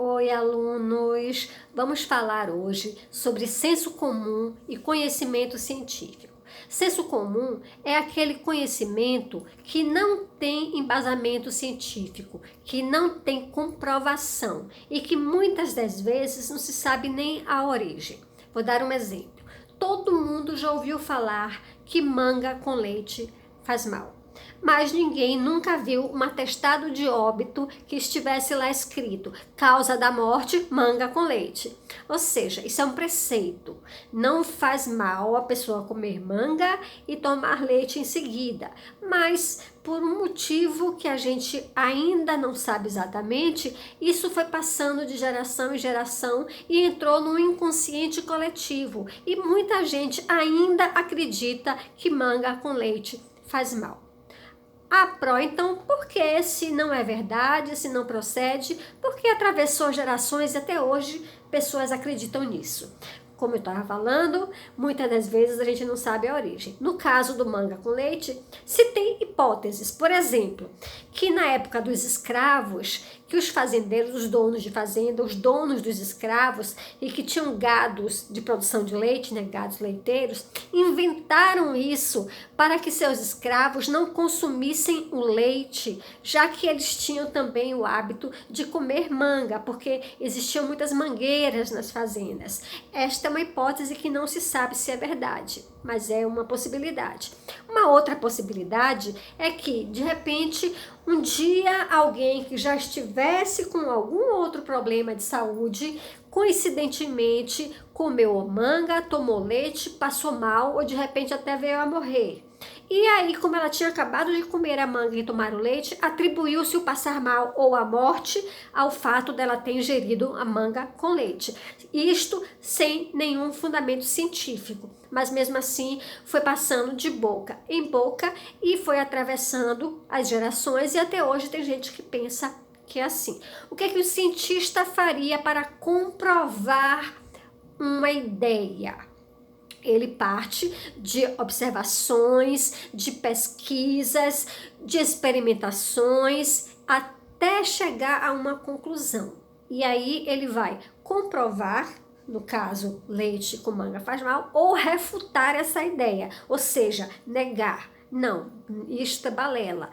Oi, alunos! Vamos falar hoje sobre senso comum e conhecimento científico. Senso comum é aquele conhecimento que não tem embasamento científico, que não tem comprovação e que muitas das vezes não se sabe nem a origem. Vou dar um exemplo. Todo mundo já ouviu falar que manga com leite faz mal. Mas ninguém nunca viu um atestado de óbito que estivesse lá escrito causa da morte, manga com leite. Ou seja, isso é um preceito. Não faz mal a pessoa comer manga e tomar leite em seguida. Mas por um motivo que a gente ainda não sabe exatamente, isso foi passando de geração em geração e entrou no inconsciente coletivo. E muita gente ainda acredita que manga com leite faz mal. Então, por que se não é verdade, se não procede, porque atravessou gerações e até hoje pessoas acreditam nisso? Como eu estava falando, muitas das vezes a gente não sabe a origem. No caso do manga com leite, se tem hipóteses, por exemplo, que na época dos escravos, que os fazendeiros, os donos de fazenda, os donos dos escravos e que tinham gados de produção de leite, né, gados leiteiros, inventaram isso para que seus escravos não consumissem o leite, já que eles tinham também o hábito de comer manga, porque existiam muitas mangueiras nas fazendas. Esta é uma hipótese que não se sabe se é verdade, mas é uma possibilidade. Uma outra possibilidade é que, de repente, um dia alguém que já estivesse com algum outro problema de saúde, coincidentemente comeu manga, tomou leite, passou mal ou de repente até veio a morrer. E aí, como ela tinha acabado de comer a manga e tomar o leite, atribuiu-se o passar mal ou a morte ao fato dela ter ingerido a manga com leite. Isto sem nenhum fundamento científico, mas mesmo assim foi passando de boca em boca e foi atravessando as gerações e até hoje tem gente que pensa que é assim. O que é que o cientista faria para comprovar uma ideia? Ele parte de observações, de pesquisas, de experimentações, até chegar a uma conclusão. E aí ele vai comprovar, no caso, leite com manga faz mal, ou refutar essa ideia, ou seja, negar. Não, isto é balela,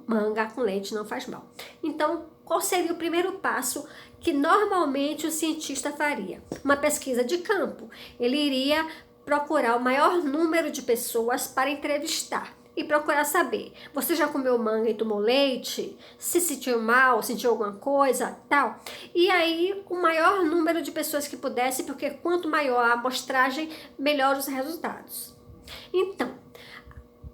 manga com leite não faz mal. Então, qual seria o primeiro passo que normalmente o cientista faria? Uma pesquisa de campo. Ele iria procurar o maior número de pessoas para entrevistar e procurar saber, você já comeu manga e tomou leite? Se sentiu mal, sentiu alguma coisa, tal? E aí, o maior número de pessoas que pudesse, porque quanto maior a amostragem, melhor os resultados. Então,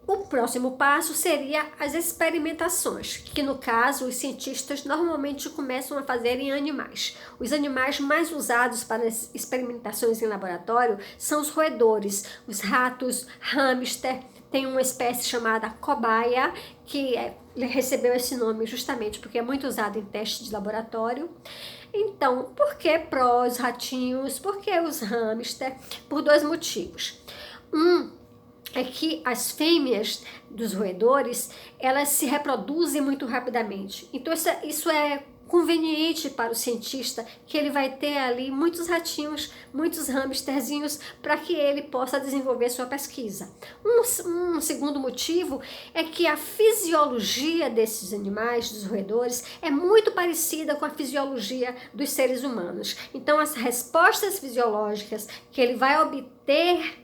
o próximo passo seria as experimentações, que no caso os cientistas normalmente começam a fazer em animais. Os animais mais usados para as experimentações em laboratório são os roedores, os ratos, hamster, tem uma espécie chamada cobaia, que recebeu esse nome justamente porque é muito usado em testes de laboratório. Então, por que os ratinhos? Por que os hamster? Por dois motivos. É que as fêmeas dos roedores, elas se reproduzem muito rapidamente. Então isso é conveniente para o cientista, que ele vai ter ali muitos ratinhos, muitos hamsterzinhos, para que ele possa desenvolver sua pesquisa. Um segundo motivo é que a fisiologia desses animais, dos roedores, é muito parecida com a fisiologia dos seres humanos. Então as respostas fisiológicas que ele vai obter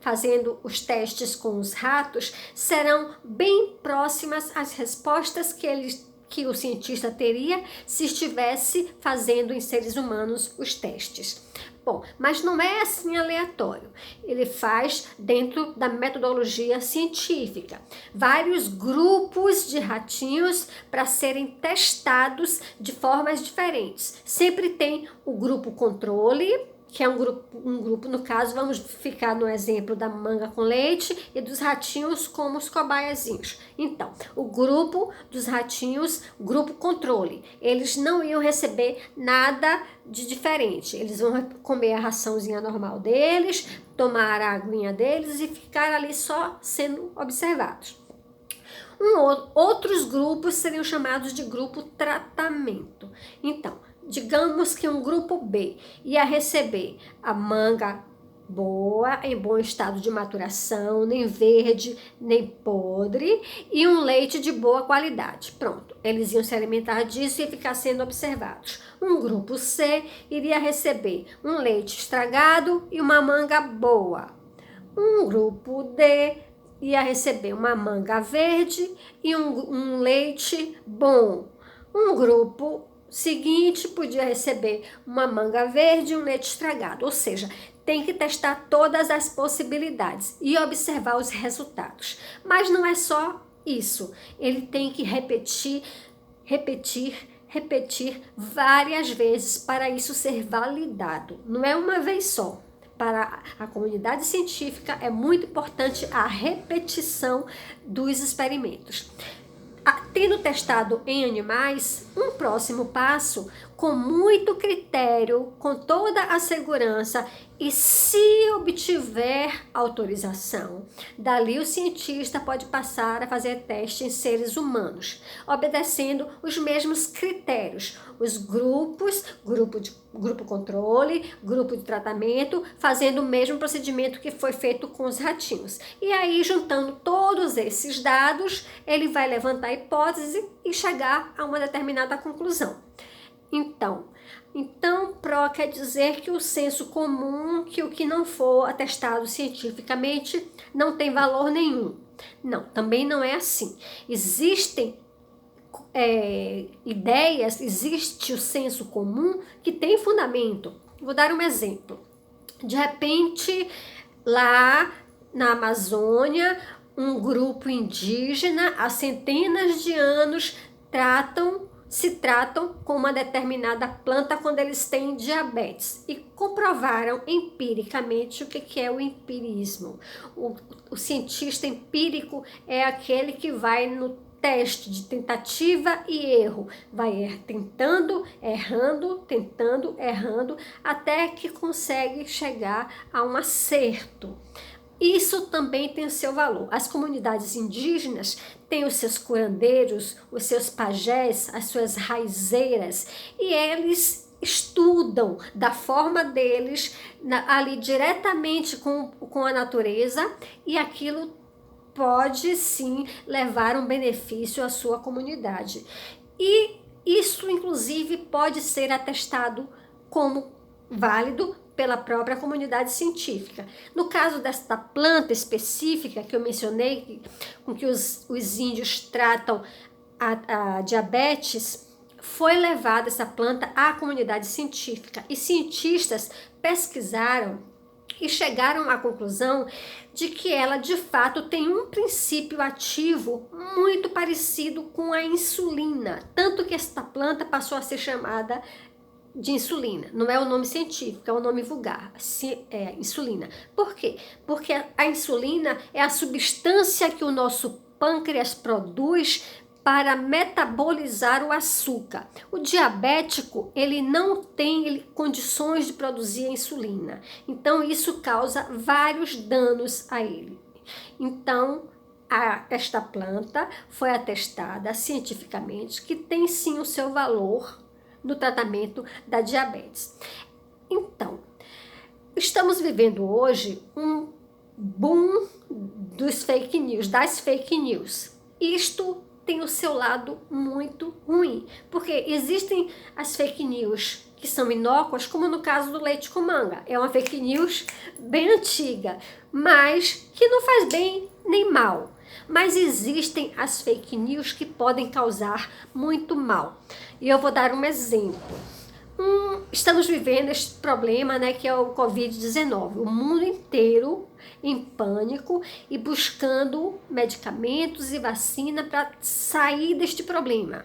fazendo os testes com os ratos, serão bem próximas às respostas que o cientista teria se estivesse fazendo em seres humanos os testes. Bom, mas não é assim aleatório. Ele faz dentro da metodologia científica. Vários grupos de ratinhos para serem testados de formas diferentes. Sempre tem o grupo controle, que é um grupo, no caso, vamos ficar no exemplo da manga com leite e dos ratinhos como os cobaiazinhos. Então, o grupo dos ratinhos, grupo controle, eles não iam receber nada de diferente. Eles vão comer a raçãozinha normal deles, tomar a aguinha deles e ficar ali só sendo observados. Outros grupos seriam chamados de grupo tratamento. Então, digamos que um grupo B ia receber a manga boa, em bom estado de maturação, nem verde, nem podre, e um leite de boa qualidade. Pronto, eles iam se alimentar disso e ficar sendo observados. Um grupo C iria receber um leite estragado e uma manga boa. Um grupo D ia receber uma manga verde e um leite bom. Um grupo seguinte podia receber uma manga verde e um leite estragado, ou seja, tem que testar todas as possibilidades e observar os resultados. Mas não é só isso, ele tem que repetir várias vezes para isso ser validado. Não é uma vez só. Para a comunidade científica é muito importante a repetição dos experimentos. Tendo testado em animais, um próximo passo, com muito critério, com toda a segurança e se obtiver autorização, dali o cientista pode passar a fazer teste em seres humanos, obedecendo os mesmos critérios, os grupos, grupo controle, grupo de tratamento, fazendo o mesmo procedimento que foi feito com os ratinhos. E aí, juntando todos esses dados, ele vai levantar a hipótese e chegar a uma determinada conclusão. Então, PRO quer dizer que o senso comum, que o que não for atestado cientificamente não tem valor nenhum. Não, também não é assim. Existem ideias, existe o senso comum que tem fundamento. Vou dar um exemplo. De repente, lá na Amazônia, um grupo indígena há centenas de anos se tratam com uma determinada planta quando eles têm diabetes e comprovaram empiricamente o que é o empirismo. O cientista empírico é aquele que vai no teste de tentativa e erro, vai tentando, errando, até que consegue chegar a um acerto. Isso também tem o seu valor. As comunidades indígenas têm os seus curandeiros, os seus pajés, as suas raizeiras, e eles estudam da forma deles, ali diretamente com a natureza, e aquilo pode sim levar um benefício à sua comunidade. E isso, inclusive, pode ser atestado como válido pela própria comunidade científica. No caso desta planta específica que eu mencionei, com que os índios tratam a diabetes, foi levada essa planta à comunidade científica e cientistas pesquisaram e chegaram à conclusão de que ela de fato tem um princípio ativo muito parecido com a insulina, tanto que esta planta passou a ser chamada de insulina. Não é o nome científico, é o nome vulgar, insulina. Por quê? Porque a insulina é a substância que o nosso pâncreas produz para metabolizar o açúcar. O diabético, ele não tem condições de produzir a insulina. Então, isso causa vários danos a ele. Então, esta planta foi atestada cientificamente que tem sim o seu valor no tratamento da diabetes. Então, estamos vivendo hoje um boom das fake news. Isto tem o seu lado muito ruim, porque existem as fake news que são inócuas, como no caso do leite com manga. É uma fake news bem antiga, mas que não faz bem nem mal. Mas existem as fake news que podem causar muito mal. E eu vou dar um exemplo. Estamos vivendo este problema, que é o Covid-19. O mundo inteiro em pânico e buscando medicamentos e vacina para sair deste problema.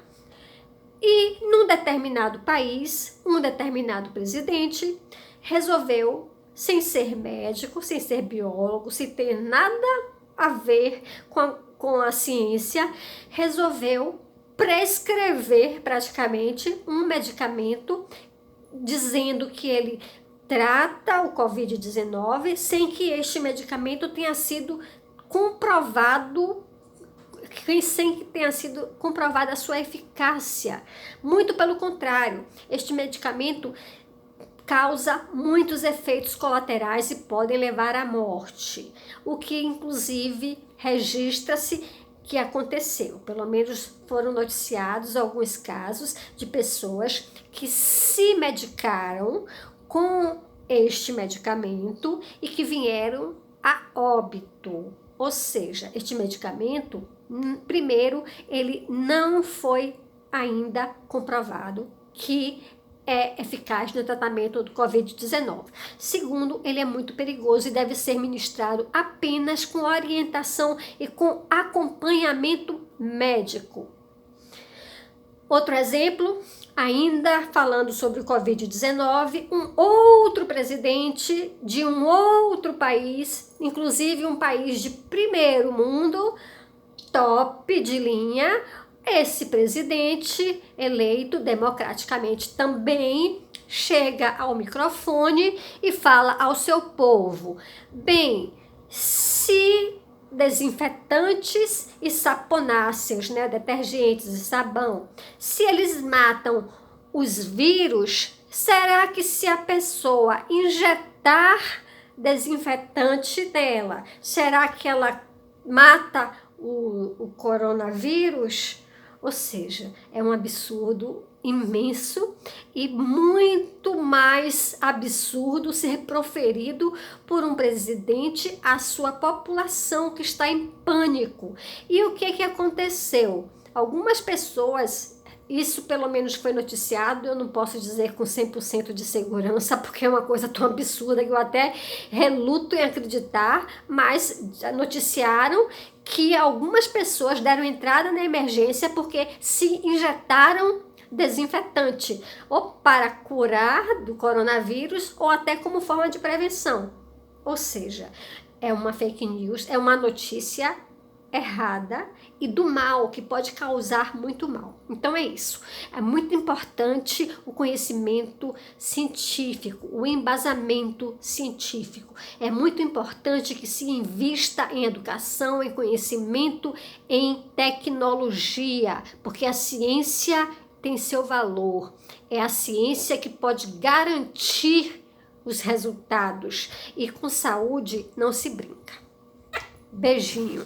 E num determinado país, um determinado presidente resolveu, sem ser médico, sem ser biólogo, sem ter nada a ver com a ciência, resolveu prescrever praticamente um medicamento dizendo que ele trata o Covid-19 sem que este medicamento tenha sido comprovado sem que tenha sido comprovada a sua eficácia. Muito pelo contrário, este medicamento causa muitos efeitos colaterais e podem levar à morte, o que inclusive registra-se que aconteceu. Pelo menos foram noticiados alguns casos de pessoas que se medicaram com este medicamento e que vieram a óbito. Ou seja, este medicamento, primeiro, ele não foi ainda comprovado que é eficaz no tratamento do Covid-19. Segundo, ele é muito perigoso e deve ser ministrado apenas com orientação e com acompanhamento médico. Outro exemplo, ainda falando sobre o Covid-19, um outro presidente de um outro país, inclusive um país de primeiro mundo, top de linha, esse presidente eleito democraticamente também chega ao microfone e fala ao seu povo: bem, se desinfetantes e saponáceos, né, detergentes e sabão, se eles matam os vírus, será que se a pessoa injetar desinfetante nela, será que ela mata o coronavírus? Ou seja, é um absurdo imenso e muito mais absurdo ser proferido por um presidente à sua população que está em pânico. E o que aconteceu? Algumas pessoas, isso pelo menos foi noticiado, eu não posso dizer com 100% de segurança, porque é uma coisa tão absurda que eu até reluto em acreditar, mas noticiaram que algumas pessoas deram entrada na emergência porque se injetaram desinfetante, ou para curar do coronavírus, ou até como forma de prevenção. Ou seja, é uma fake news, é uma notícia errada e do mal, que pode causar muito mal. Então é isso. É muito importante o conhecimento científico, o embasamento científico. É muito importante que se invista em educação, em conhecimento, em tecnologia, porque a ciência tem seu valor. É a ciência que pode garantir os resultados. E com saúde não se brinca. Beijinho.